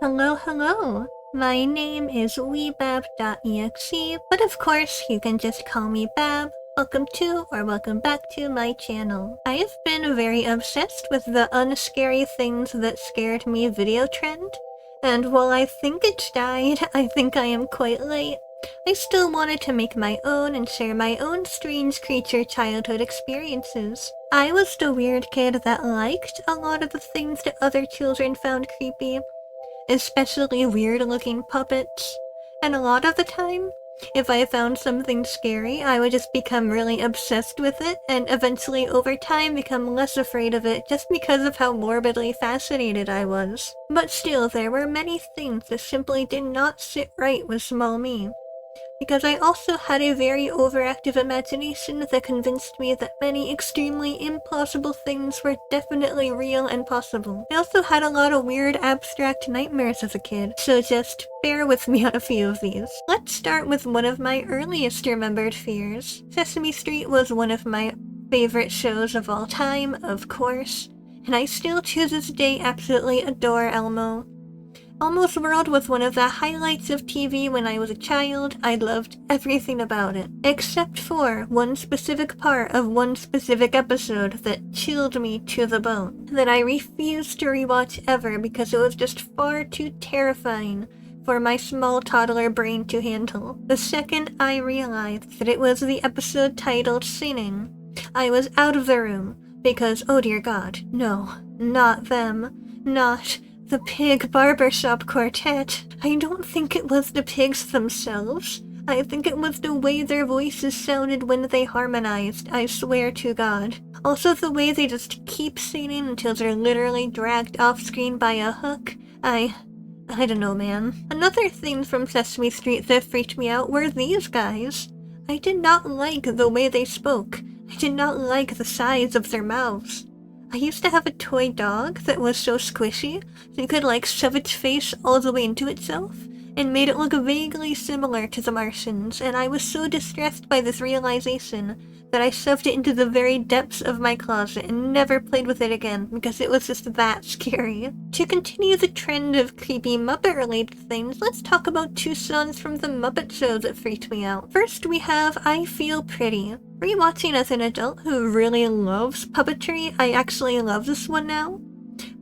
Hello, hello! My name is weebab.exe, but of course you can just call me Bab. Welcome to or welcome back to my channel. I have been very obsessed with the unscary things that scared me video trend, and while I think it's died, I think I am quite late. I still wanted to make my own and share my own strange creature childhood experiences. I was the weird kid that liked a lot of the things that other children found creepy, especially weird-looking puppets. And a lot of the time, if I found something scary, I would just become really obsessed with it, and eventually over time become less afraid of it just because of how morbidly fascinated I was. But still, there were many things that simply did not sit right with small me, because I also had a very overactive imagination that convinced me that many extremely implausible things were definitely real and possible. I also had a lot of weird abstract nightmares as a kid, so just bear with me on a few of these. Let's start with one of my earliest remembered fears. Sesame Street was one of my favorite shows of all time, of course, and I still to this day absolutely adore Elmo. Elmo's World was one of the highlights of TV when I was a child. I loved everything about it, except for one specific part of one specific episode that chilled me to the bone, that I refused to rewatch ever because it was just far too terrifying for my small toddler brain to handle. The second I realized that it was the episode titled Singing, I was out of the room, because, oh dear God, no, not them, not the Pig Barbershop Quartet. I don't think it was the pigs themselves. I think it was the way their voices sounded when they harmonized, I swear to God. Also the way they just keep singing until they're literally dragged off screen by a hook. I don't know, man. Another thing from Sesame Street that freaked me out were these guys. I did not like the way they spoke. I did not like the size of their mouths. I used to have a toy dog that was so squishy that you could shove its face all the way into itself and made it look vaguely similar to the Martians, and I was so distressed by this realization that I shoved it into the very depths of my closet and never played with it again because it was just that scary. To continue the trend of creepy Muppet-related things, let's talk about two songs from the Muppet show that freaked me out. First, we have I Feel Pretty. Rewatching as an adult who really loves puppetry, I actually love this one now,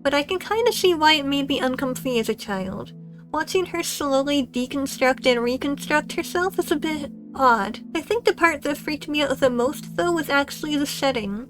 but I can kind of see why it made me uncomfy as a child. Watching her slowly deconstruct and reconstruct herself is a bit odd. I think the part that freaked me out the most, though, was actually the setting.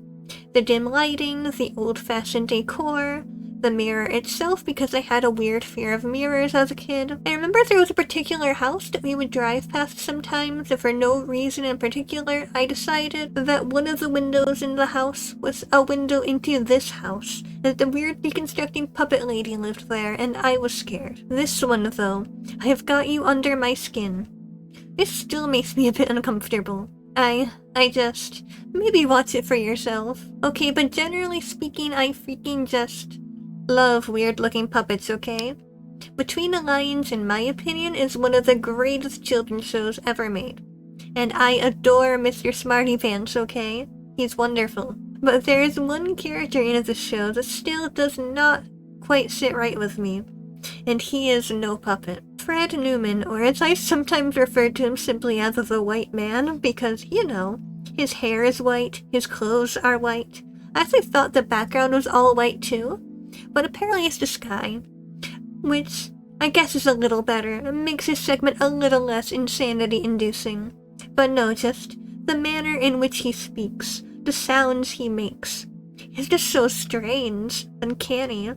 The dim lighting, the old-fashioned decor, the mirror itself, because I had a weird fear of mirrors as a kid. I remember there was a particular house that we would drive past sometimes, and for no reason in particular, I decided that one of the windows in the house was a window into this house, that the weird deconstructing puppet lady lived there, and I was scared. This one, though, I have got you under my skin. This still makes me a bit uncomfortable. I just... maybe watch it for yourself. Okay, but generally speaking, I freaking just love weird-looking puppets, okay? Between the Lions, in my opinion, is one of the greatest children's shows ever made. And I adore Mr. Smarty Pants, okay? He's wonderful. But there is one character in the show that still does not quite sit right with me, and he is no puppet. Fred Newman, or as I sometimes refer to him simply as the White Man, because, you know, his hair is white, his clothes are white. I actually thought the background was all white too, but apparently it's the sky, which I guess is a little better. It makes his segment a little less insanity-inducing. But no, just the manner in which he speaks, the sounds he makes, is just so strange, uncanny.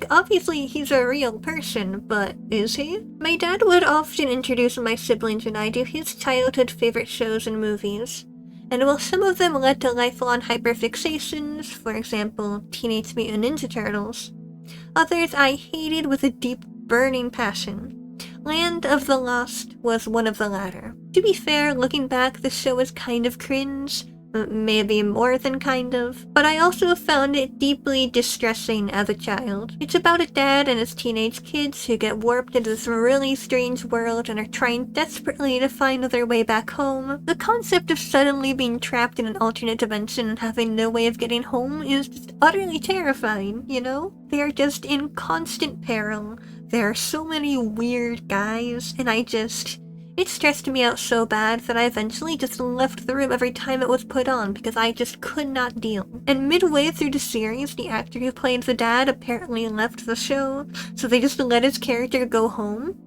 Obviously he's a real person, but is he? My dad would often introduce my siblings and I to his childhood favorite shows and movies. And while some of them led to lifelong hyperfixations, for example, Teenage Mutant Ninja Turtles, others I hated with a deep, burning passion. Land of the Lost was one of the latter. To be fair, looking back, the show is kind of cringe, maybe more than kind of, but I also found it deeply distressing as a child. It's about a dad and his teenage kids who get warped into this really strange world and are trying desperately to find their way back home. The concept of suddenly being trapped in an alternate dimension and having no way of getting home is just utterly terrifying, you know? They are just in constant peril, There are so many weird guys, and it stressed me out so bad that I eventually just left the room every time it was put on because I just could not deal. And midway through the series, the actor who played the dad apparently left the show, so they just let his character go home.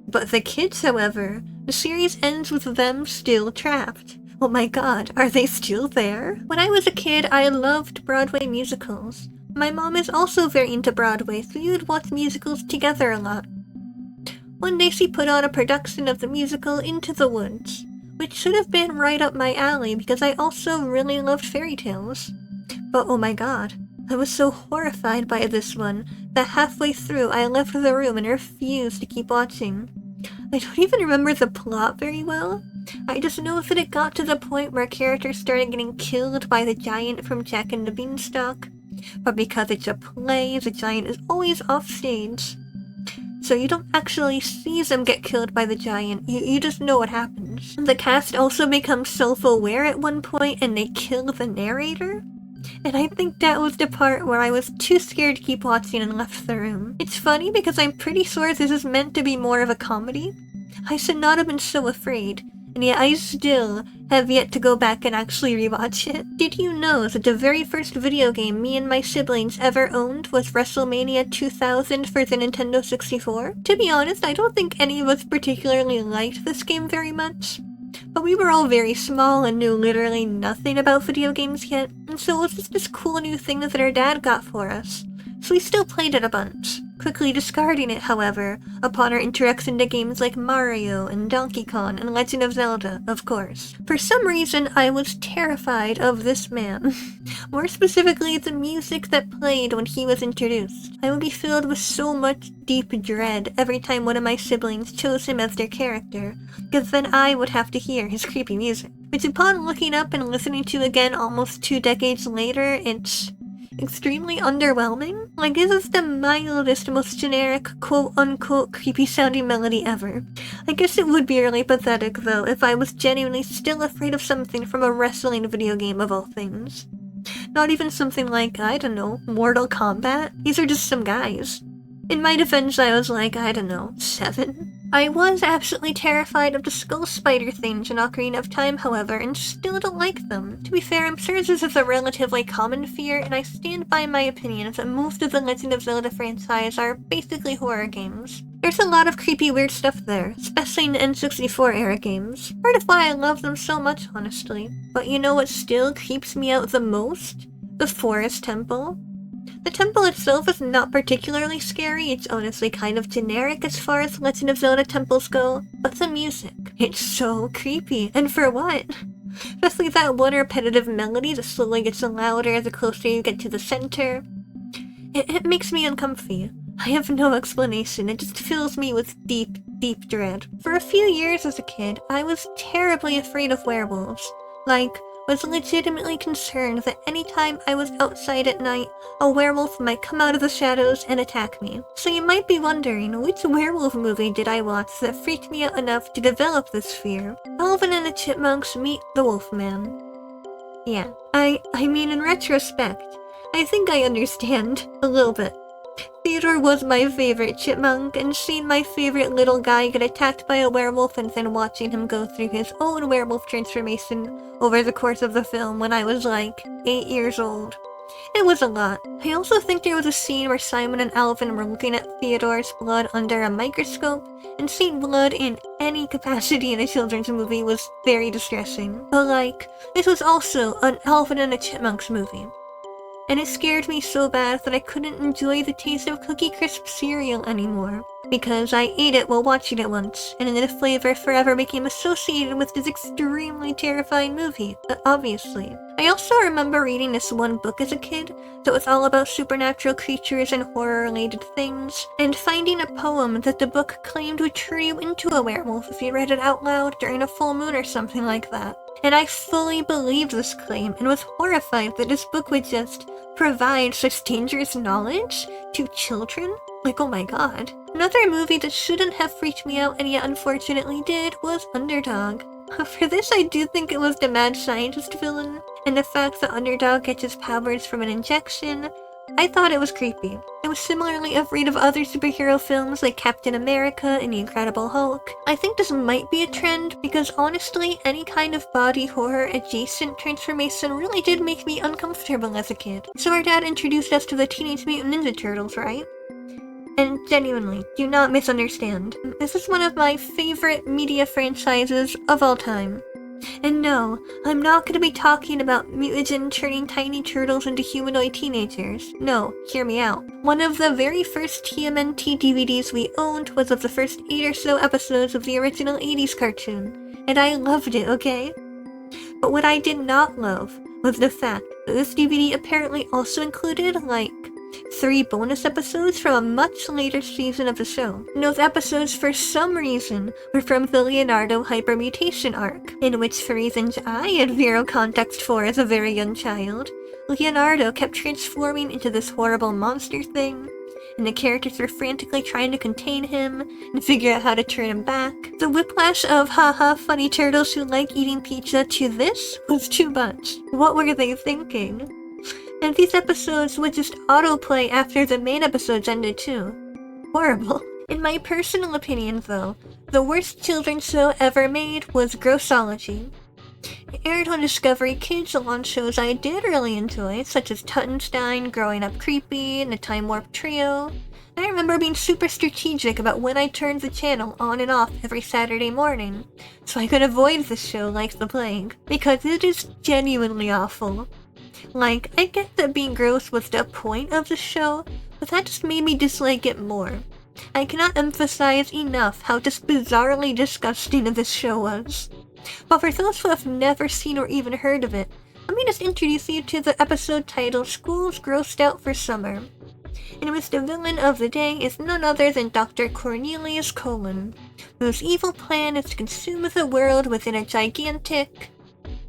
But the kids, however, the series ends with them still trapped. Oh my god, are they still there? When I was a kid, I loved Broadway musicals. My mom is also very into Broadway, so we would watch musicals together a lot. One day she put on a production of the musical Into the Woods, which should have been right up my alley because I also really loved fairy tales. But oh my god, I was so horrified by this one that halfway through I left the room and refused to keep watching. I don't even remember the plot very well. I just know that it got to the point where characters started getting killed by the giant from Jack and the Beanstalk. But because it's a play, the giant is always off stage. So you don't actually see them get killed by the giant, you just know what happens. The cast also becomes self-aware at one point and they kill the narrator. And I think that was the part where I was too scared to keep watching and left the room. It's funny because I'm pretty sure this is meant to be more of a comedy. I should not have been so afraid, and yet I still have yet to go back and actually rewatch it. Did you know that the very first video game me and my siblings ever owned was WrestleMania 2000 for the Nintendo 64? To be honest, I don't think any of us particularly liked this game very much. But we were all very small and knew literally nothing about video games yet, and so it was just this cool new thing that our dad got for us. So we still played it a bunch, quickly discarding it, however, upon our introduction to games like Mario and Donkey Kong and Legend of Zelda, of course. For some reason, I was terrified of this man. More specifically, the music that played when he was introduced. I would be filled with so much deep dread every time one of my siblings chose him as their character, because then I would have to hear his creepy music. Which upon looking up and listening to again almost 2 decades later, it's extremely underwhelming. Like, this is the mildest, most generic, quote-unquote creepy-sounding melody ever. I guess it would be really pathetic, though, if I was genuinely still afraid of something from a wrestling video game of all things. Not even something like, I don't know, Mortal Kombat? These are just some guys. In my defense, I was like, I don't know, 7? I was absolutely terrified of the skull spider things in Ocarina of Time, however, and still don't like them. To be fair, I'm sure this is a relatively common fear, and I stand by my opinion that most of the Legend of Zelda franchise are basically horror games. There's a lot of creepy weird stuff there, especially in the N64 era games. Part of why I love them so much, honestly. But you know what still creeps me out the most? The Forest Temple. The temple itself is not particularly scary, it's honestly kind of generic as far as Legend of Zelda temples go, but the music, it's so creepy, and for what? Especially that one repetitive melody that slowly gets louder the closer you get to the center. It makes me uncomfy. I have no explanation, it just fills me with deep, deep dread. For a few years as a kid, I was terribly afraid of werewolves. Was legitimately concerned that anytime I was outside at night, a werewolf might come out of the shadows and attack me. So you might be wondering, which werewolf movie did I watch that freaked me out enough to develop this fear? Alvin and the Chipmunks Meet the Wolfman. Yeah, I mean in retrospect, I think I understand a little bit. Theodore was my favorite chipmunk, and seeing my favorite little guy get attacked by a werewolf and then watching him go through his own werewolf transformation over the course of the film when I was like 8 years old. It was a lot. I also think there was a scene where Simon and Alvin were looking at Theodore's blood under a microscope, and seeing blood in any capacity in a children's movie was very distressing. But this was also an Alvin and the Chipmunks movie. And it scared me so bad that I couldn't enjoy the taste of Cookie Crisp cereal anymore, because I ate it while watching it once, and then the flavor forever became associated with this extremely terrifying movie, obviously. I also remember reading this one book as a kid that was all about supernatural creatures and horror-related things, and finding a poem that the book claimed would turn you into a werewolf if you read it out loud during a full moon or something like that. And I fully believed this claim and was horrified that this book would just provide such dangerous knowledge to children. Oh my god. Another movie that shouldn't have freaked me out and yet unfortunately did was Underdog. For this, I do think it was the mad scientist villain, and the fact that Underdog gets his powers from an injection, I thought it was creepy. I was similarly afraid of other superhero films like Captain America and The Incredible Hulk. I think this might be a trend because honestly, any kind of body horror adjacent transformation really did make me uncomfortable as a kid. So our dad introduced us to the Teenage Mutant Ninja Turtles, right? And genuinely, do not misunderstand. This is one of my favorite media franchises of all time. And no, I'm not going to be talking about mutagen turning tiny turtles into humanoid teenagers. No, hear me out. One of the very first TMNT DVDs we owned was of the first 8 or so episodes of the original 80s cartoon, and I loved it, okay? But what I did not love was the fact that this DVD apparently also included, like, 3 bonus episodes from a much later season of the show. And those episodes, for some reason, were from the Leonardo hypermutation arc, in which, for reasons I had zero context for as a very young child, Leonardo kept transforming into this horrible monster thing, and the characters were frantically trying to contain him and figure out how to turn him back. The whiplash of haha funny turtles who like eating pizza to this was too much. What were they thinking? And these episodes would just autoplay after the main episodes ended too. Horrible. In my personal opinion though, the worst children's show ever made was Grossology. It aired on Discovery Kids along shows I did really enjoy, such as Tuttenstein, Growing Up Creepy, and the Time Warp Trio. I remember being super strategic about when I turned the channel on and off every Saturday morning, so I could avoid the show like the plague, because it is genuinely awful. Like, I get that being gross was the point of the show, but that just made me dislike it more. I cannot emphasize enough how just bizarrely disgusting this show was. But for those who have never seen or even heard of it, let me just introduce you to the episode titled School's Grossed Out for Summer, in which the villain of the day is none other than Dr. Cornelius Colon, whose evil plan is to consume the world within a gigantic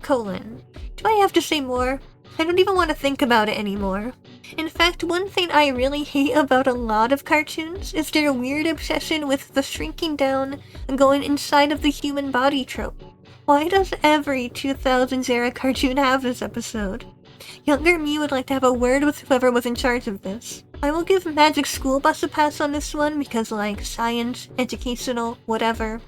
colon. Do I have to say more? I don't even want to think about it anymore. In fact, one thing I really hate about a lot of cartoons is their weird obsession with the shrinking down and going inside of the human body trope. Why does every 2000s era cartoon have this episode? Younger me would like to have a word with whoever was in charge of this. I will give Magic School Bus a pass on this one because, like, science, educational, whatever.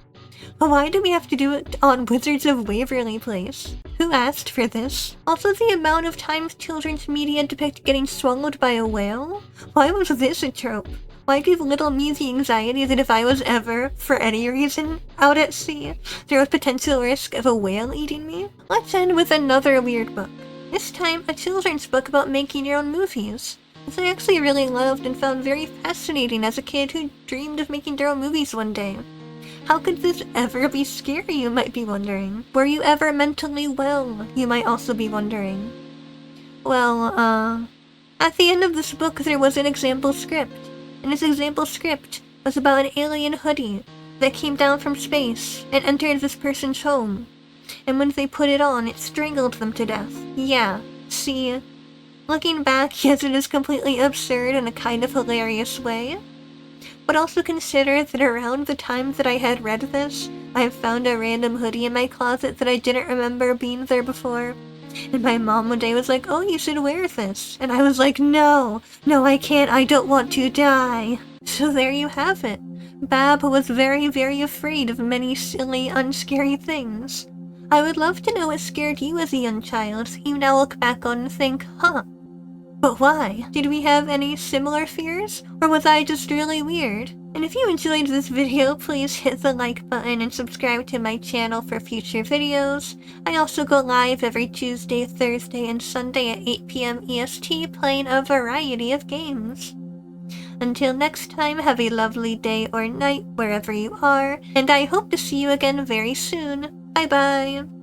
But why do we have to do it on Wizards of Waverly Place? Who asked for this? Also, the amount of times children's media depict getting swallowed by a whale? Why was this a trope? Why give little me the anxiety that if I was ever, for any reason, out at sea, there was potential risk of a whale eating me? Let's end with another weird book. This time, a children's book about making your own movies, which I actually really loved and found very fascinating as a kid who dreamed of making their own movies one day. How could this ever be scary, you might be wondering? Were you ever mentally well, you might also be wondering? Well, at the end of this book there was an example script, and this example script was about an alien hoodie that came down from space and entered this person's home, and when they put it on, it strangled them to death. Yeah, see? Looking back, yes, it is completely absurd in a kind of hilarious way. But also consider that around the time that I had read this, I had found a random hoodie in my closet that I didn't remember being there before. And my mom one day was like, "Oh, you should wear this." And I was like, no, I can't, I don't want to die. So there you have it. Bab was very, very afraid of many silly, unscary things. I would love to know what scared you as a young child, so you now look back on and think, huh. But why? Did we have any similar fears? Or was I just really weird? And if you enjoyed this video, please hit the like button and subscribe to my channel for future videos. I also go live every Tuesday, Thursday, and Sunday at 8 PM EST playing a variety of games. Until next time, have a lovely day or night wherever you are, and I hope to see you again very soon. Bye bye!